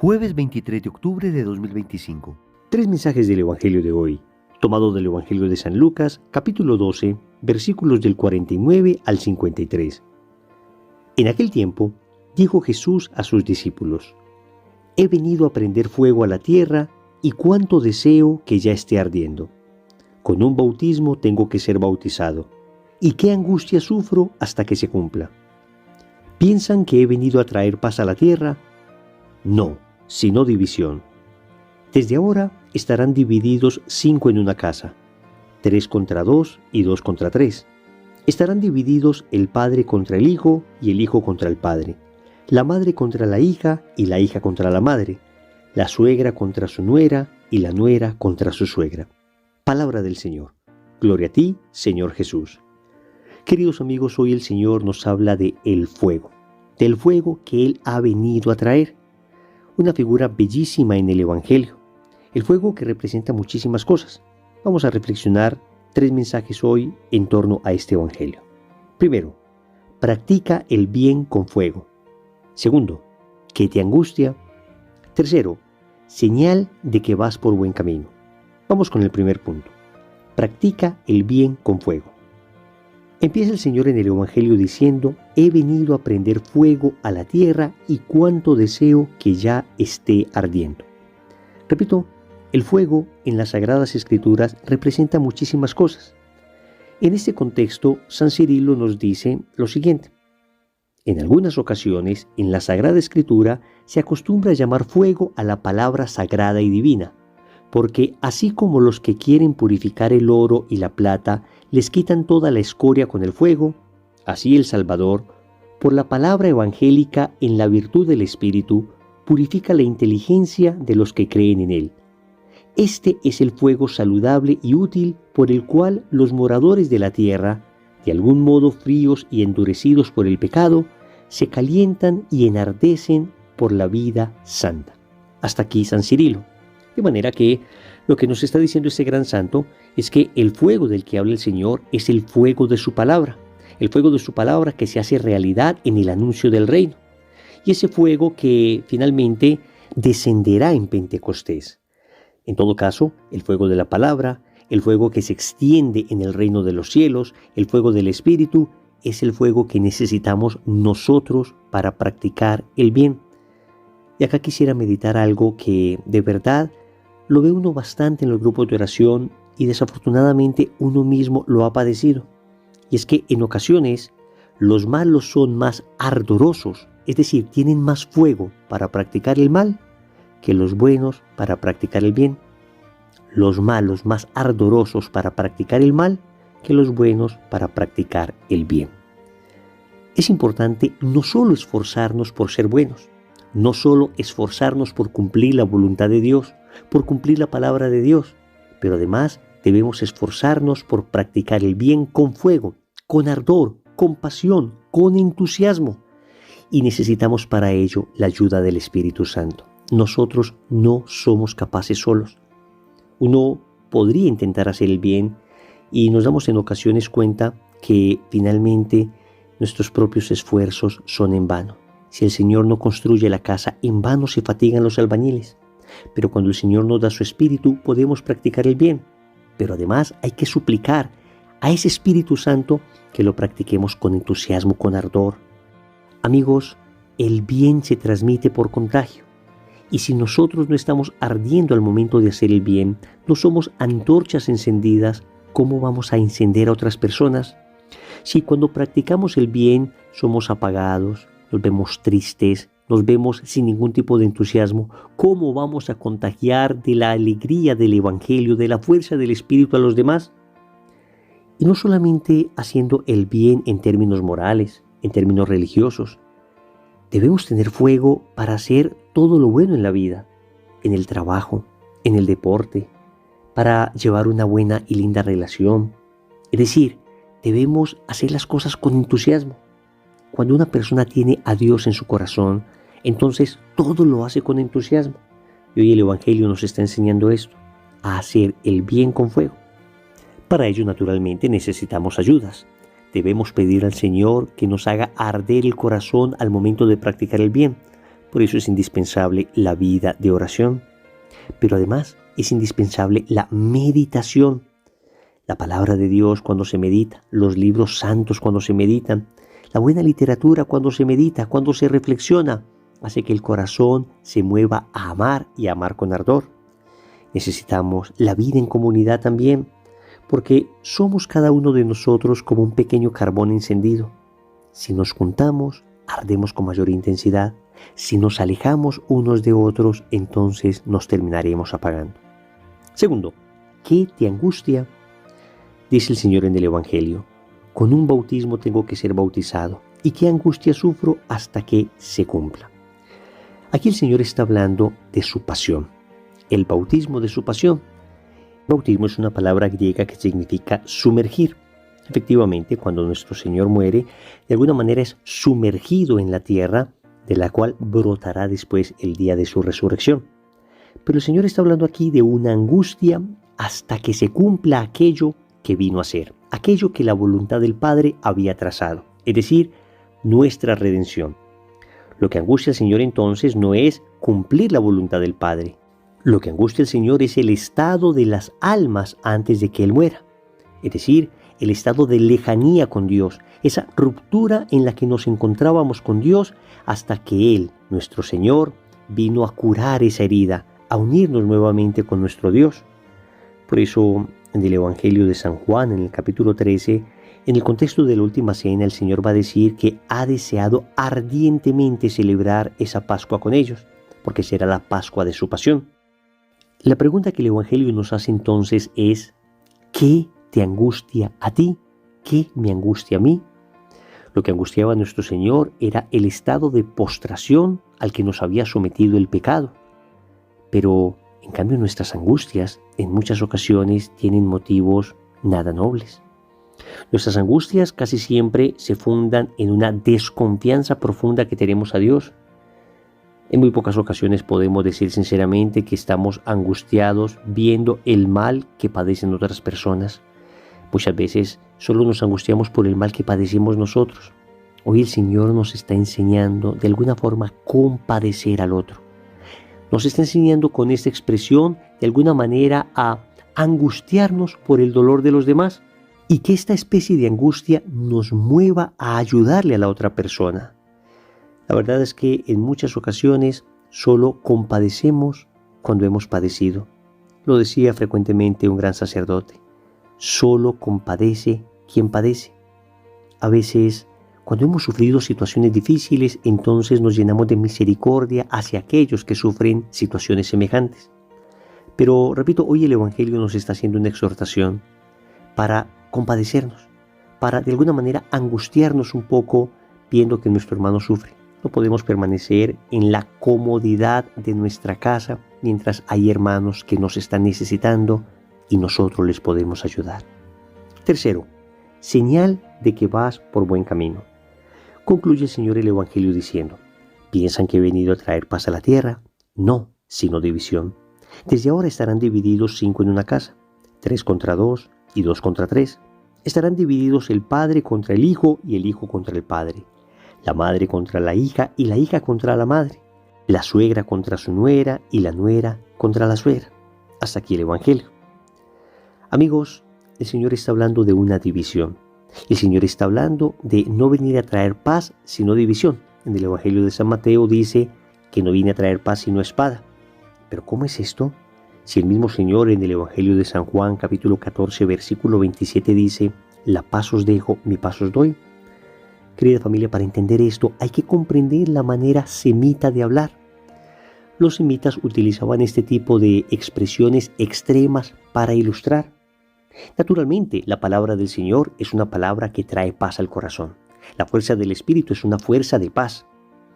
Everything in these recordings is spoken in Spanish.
Jueves 23 de octubre de 2025. Tres mensajes del Evangelio de hoy, tomado del Evangelio de San Lucas, capítulo 12, versículos del 49 al 53. En aquel tiempo, dijo Jesús a sus discípulos: He venido a prender fuego a la tierra, y cuánto deseo que ya esté ardiendo. Con un bautismo tengo que ser bautizado, y qué angustia sufro hasta que se cumpla. ¿Piensan que he venido a traer paz a la tierra? No, sino división. Desde ahora estarán divididos 5 en una casa, 3 contra 2 y 2 contra 3. Estarán divididos el padre contra el hijo y el hijo contra el padre, la madre contra la hija y la hija contra la madre, la suegra contra su nuera y la nuera contra su suegra. Palabra del Señor. Gloria a ti, Señor Jesús. Queridos amigos, hoy el Señor nos habla de el fuego, del fuego que Él ha venido a traer. Una figura bellísima en el Evangelio, el fuego que representa muchísimas cosas. Vamos a reflexionar 3 mensajes hoy en torno a este Evangelio. Primero, practica el bien con fuego. Segundo, ¿qué te angustia? Tercero, señal de que vas por buen camino. Vamos con el primer punto. Practica el bien con fuego. Empieza el Señor en el Evangelio diciendo: he venido a prender fuego a la tierra y cuánto deseo que ya esté ardiendo. Repito, el fuego en las Sagradas Escrituras representa muchísimas cosas. En este contexto, San Cirilo nos dice lo siguiente: en algunas ocasiones, en la Sagrada Escritura se acostumbra a llamar fuego a la palabra sagrada y divina, porque así como los que quieren purificar el oro y la plata les quitan toda la escoria con el fuego, así el Salvador, por la palabra evangélica en la virtud del Espíritu, purifica la inteligencia de los que creen en Él. Este es el fuego saludable y útil por el cual los moradores de la tierra, de algún modo fríos y endurecidos por el pecado, se calientan y enardecen por la vida santa. Hasta aquí San Cirilo. De manera que lo que nos está diciendo este gran santo es que el fuego del que habla el Señor es el fuego de su palabra, el fuego de su palabra que se hace realidad en el anuncio del reino, y ese fuego que finalmente descenderá en Pentecostés. En todo caso, el fuego de la palabra, el fuego que se extiende en el reino de los cielos, el fuego del Espíritu, es el fuego que necesitamos nosotros para practicar el bien. Y acá quisiera meditar algo que de verdad lo ve uno bastante en los grupos de oración y desafortunadamente uno mismo lo ha padecido. Y es que en ocasiones los malos son más ardorosos, es decir, tienen más fuego para practicar el mal que los buenos para practicar el bien. Los malos más ardorosos para practicar el mal que los buenos para practicar el bien. Es importante no solo esforzarnos por ser buenos, no solo esforzarnos por cumplir la voluntad de Dios, por cumplir la palabra de Dios, pero además debemos esforzarnos por practicar el bien con fuego, con ardor, con pasión, con entusiasmo. Y necesitamos para ello la ayuda del Espíritu Santo. Nosotros no somos capaces solos. Uno podría intentar hacer el bien y nos damos en ocasiones cuenta que finalmente nuestros propios esfuerzos son en vano. Si el Señor no construye la casa, en vano se fatigan los albañiles. Pero cuando el Señor nos da su Espíritu, podemos practicar el bien. Pero además hay que suplicar a ese Espíritu Santo que lo practiquemos con entusiasmo, con ardor. Amigos, el bien se transmite por contagio. Y si nosotros no estamos ardiendo al momento de hacer el bien, no somos antorchas encendidas, ¿cómo vamos a encender a otras personas? Si cuando practicamos el bien somos apagados, nos vemos tristes, nos vemos sin ningún tipo de entusiasmo, ¿cómo vamos a contagiar de la alegría del Evangelio, de la fuerza del Espíritu a los demás? Y no solamente haciendo el bien en términos morales, en términos religiosos. Debemos tener fuego para hacer todo lo bueno en la vida, en el trabajo, en el deporte, para llevar una buena y linda relación. Es decir, debemos hacer las cosas con entusiasmo. Cuando una persona tiene a Dios en su corazón, entonces todo lo hace con entusiasmo. Y hoy el Evangelio nos está enseñando esto, a hacer el bien con fuego. Para ello, naturalmente, necesitamos ayudas. Debemos pedir al Señor que nos haga arder el corazón al momento de practicar el bien, Por eso es indispensable la vida de oración. Pero además es indispensable la meditación. La palabra de Dios cuando se medita, los libros santos cuando se meditan, la buena literatura cuando se medita, cuando se reflexiona, hace que el corazón se mueva a amar y a amar con ardor. Necesitamos la vida en comunidad también, porque somos cada uno de nosotros como un pequeño carbón encendido. Si nos juntamos, ardemos con mayor intensidad. Si nos alejamos unos de otros, entonces nos terminaremos apagando. Segundo, ¿qué te angustia? Dice el Señor en el Evangelio: con un bautismo tengo que ser bautizado, y qué angustia sufro hasta que se cumpla. Aquí el Señor está hablando de su pasión, el bautismo de su pasión. Bautismo es una palabra griega que significa sumergir. Efectivamente, cuando nuestro Señor muere, de alguna manera es sumergido en la tierra, de la cual brotará después el día de su resurrección. Pero el Señor está hablando aquí de una angustia hasta que se cumpla aquello que vino a ser, aquello que la voluntad del Padre había trazado, es decir, nuestra redención. Lo que angustia al Señor entonces no es cumplir la voluntad del Padre. Lo que angustia al Señor es el estado de las almas antes de que Él muera, es decir, el estado de lejanía con Dios, esa ruptura en la que nos encontrábamos con Dios hasta que Él, nuestro Señor, vino a curar esa herida, a unirnos nuevamente con nuestro Dios. Por eso, en el Evangelio de San Juan, en el capítulo 13, en el contexto de la última cena, el Señor va a decir que ha deseado ardientemente celebrar esa Pascua con ellos, porque será la Pascua de su pasión. La pregunta que el Evangelio nos hace entonces es: ¿qué te angustia a ti? ¿Qué me angustia a mí? Lo que angustiaba a nuestro Señor era el estado de postración al que nos había sometido el pecado. Pero, en cambio, nuestras angustias en muchas ocasiones tienen motivos nada nobles. Nuestras angustias casi siempre se fundan en una desconfianza profunda que tenemos a Dios. En muy pocas ocasiones podemos decir sinceramente que estamos angustiados viendo el mal que padecen otras personas. Muchas veces solo nos angustiamos por el mal que padecemos nosotros. Hoy el Señor nos está enseñando de alguna forma a compadecer al otro. Nos está enseñando con esta expresión de alguna manera a angustiarnos por el dolor de los demás y que esta especie de angustia nos mueva a ayudarle a la otra persona. La verdad es que en muchas ocasiones solo compadecemos cuando hemos padecido. Lo decía frecuentemente un gran sacerdote: solo compadece quien padece. A veces, cuando hemos sufrido situaciones difíciles, entonces nos llenamos de misericordia hacia aquellos que sufren situaciones semejantes. Pero, repito, hoy el Evangelio nos está haciendo una exhortación para compadecernos, para de alguna manera angustiarnos un poco viendo que nuestro hermano sufre. No podemos permanecer en la comodidad de nuestra casa mientras hay hermanos que nos están necesitando y nosotros les podemos ayudar. Tercero, señal de que vas por buen camino. Concluye el Señor el Evangelio diciendo: ¿piensan que he venido a traer paz a la tierra? No, sino división. Desde ahora estarán divididos 5 en una casa, 3 contra 2 y 2 contra 3. Estarán divididos el padre contra el hijo y el hijo contra el padre, la madre contra la hija y la hija contra la madre, la suegra contra su nuera y la nuera contra la suegra. Hasta aquí el Evangelio. Amigos, el Señor está hablando de una división. El Señor está hablando de no venir a traer paz, sino división. En el Evangelio de San Mateo dice que no viene a traer paz sino espada. ¿Pero cómo es esto? Si el mismo Señor en el Evangelio de San Juan, capítulo 14, versículo 27 dice: la paz os dejo, mi paz os doy. Querida familia, para entender esto hay que comprender la manera semita de hablar. Los semitas utilizaban este tipo de expresiones extremas para ilustrar. Naturalmente, la palabra del Señor es una palabra que trae paz al corazón. La fuerza del Espíritu es una fuerza de paz.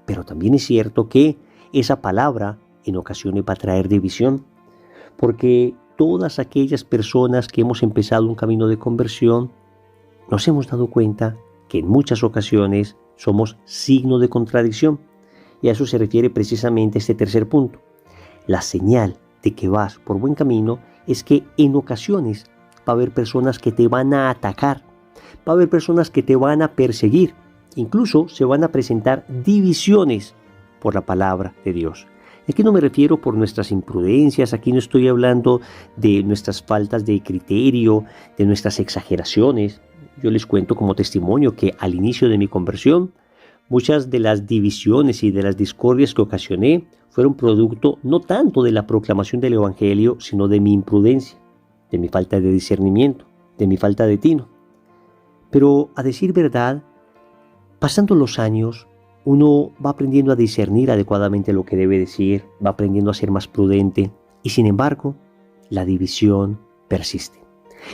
Pero también es cierto que esa palabra en ocasiones va a traer división, porque todas aquellas personas que hemos empezado un camino de conversión nos hemos dado cuenta que en muchas ocasiones somos signo de contradicción. Y a eso se refiere precisamente este tercer punto. La señal de que vas por buen camino es que en ocasiones va a haber personas que te van a atacar, va a haber personas que te van a perseguir, incluso se van a presentar divisiones por la palabra de Dios. Y aquí no me refiero por nuestras imprudencias, aquí no estoy hablando de nuestras faltas de criterio, de nuestras exageraciones. Yo les cuento como testimonio que al inicio de mi conversión, muchas de las divisiones y de las discordias que ocasioné fueron producto no tanto de la proclamación del Evangelio, sino de mi imprudencia, de mi falta de discernimiento, de mi falta de tino. Pero a decir verdad, pasando los años, uno va aprendiendo a discernir adecuadamente lo que debe decir, va aprendiendo a ser más prudente y sin embargo, la división persiste.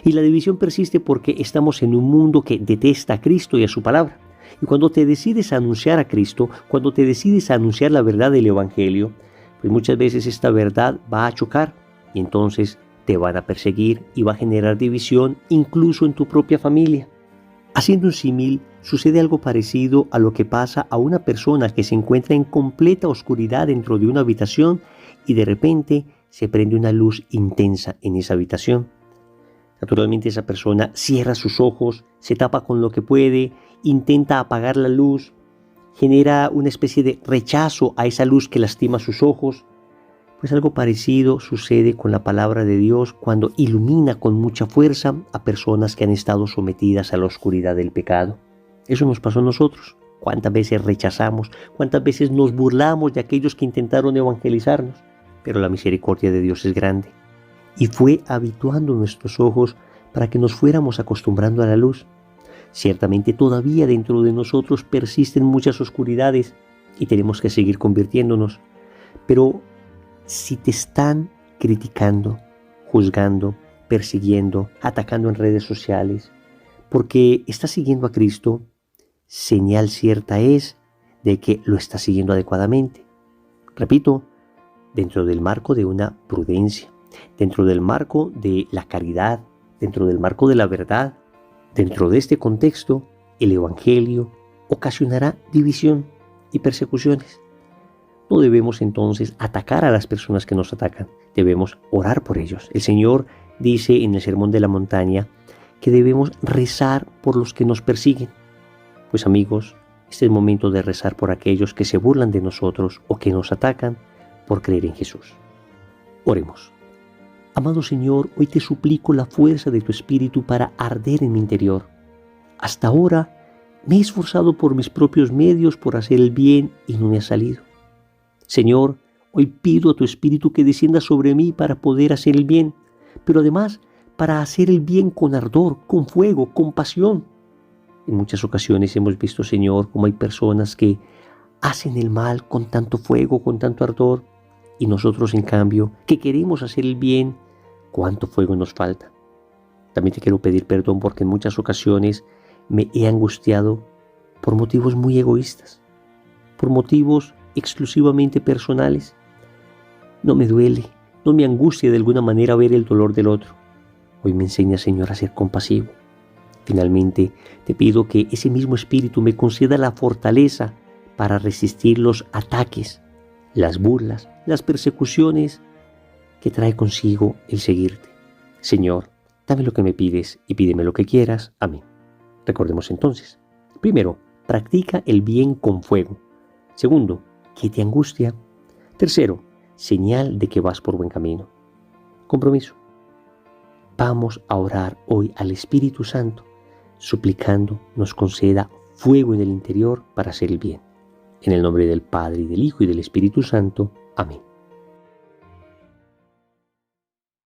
Y la división persiste porque estamos en un mundo que detesta a Cristo y a su palabra. Y cuando te decides a anunciar a Cristo, cuando te decides a anunciar la verdad del Evangelio, pues muchas veces esta verdad va a chocar y entonces te van a perseguir y va a generar división incluso en tu propia familia. Haciendo un símil, sucede algo parecido a lo que pasa a una persona que se encuentra en completa oscuridad dentro de una habitación y de repente se prende una luz intensa en esa habitación. Naturalmente esa persona cierra sus ojos, se tapa con lo que puede, intenta apagar la luz, genera una especie de rechazo a esa luz que lastima sus ojos. Pues algo parecido sucede con la palabra de Dios cuando ilumina con mucha fuerza a personas que han estado sometidas a la oscuridad del pecado. Eso nos pasó a nosotros. ¿Cuántas veces rechazamos? ¿Cuántas veces nos burlamos de aquellos que intentaron evangelizarnos? Pero la misericordia de Dios es grande. Y fue habituando nuestros ojos para que nos fuéramos acostumbrando a la luz. Ciertamente todavía dentro de nosotros persisten muchas oscuridades y tenemos que seguir convirtiéndonos. Pero si te están criticando, juzgando, persiguiendo, atacando en redes sociales, porque estás siguiendo a Cristo, señal cierta es de que lo estás siguiendo adecuadamente. Repito, dentro del marco de una prudencia, dentro del marco de la caridad, dentro del marco de la verdad, dentro de este contexto, el Evangelio ocasionará división y persecuciones. No debemos entonces atacar a las personas que nos atacan, debemos orar por ellos. El Señor dice en el Sermón de la Montaña que debemos rezar por los que nos persiguen. Pues amigos, este es el momento de rezar por aquellos que se burlan de nosotros o que nos atacan por creer en Jesús. Oremos. Amado Señor, hoy te suplico la fuerza de tu Espíritu para arder en mi interior. Hasta ahora me he esforzado por mis propios medios por hacer el bien y no me ha salido. Señor, hoy pido a tu Espíritu que descienda sobre mí para poder hacer el bien, pero además para hacer el bien con ardor, con fuego, con pasión. En muchas ocasiones hemos visto, Señor, cómo hay personas que hacen el mal con tanto fuego, con tanto ardor, y nosotros, en cambio, que queremos hacer el bien, ¿cuánto fuego nos falta? También te quiero pedir perdón porque en muchas ocasiones me he angustiado por motivos muy egoístas, por motivos exclusivamente personales. No me duele, no me angustia de alguna manera ver el dolor del otro. Hoy me enseña, Señor, a ser compasivo. Finalmente, te pido que ese mismo Espíritu me conceda la fortaleza para resistir los ataques, las burlas, las persecuciones que trae consigo el seguirte. Señor, dame lo que me pides y pídeme lo que quieras. Amén. Recordemos entonces. Primero, practica el bien con fuego. Segundo, ¿qué te angustia? Tercero, señal de que vas por buen camino. Compromiso. Vamos a orar hoy al Espíritu Santo, suplicando nos conceda fuego en el interior para hacer el bien. En el nombre del Padre, y del Hijo, y del Espíritu Santo. Amén.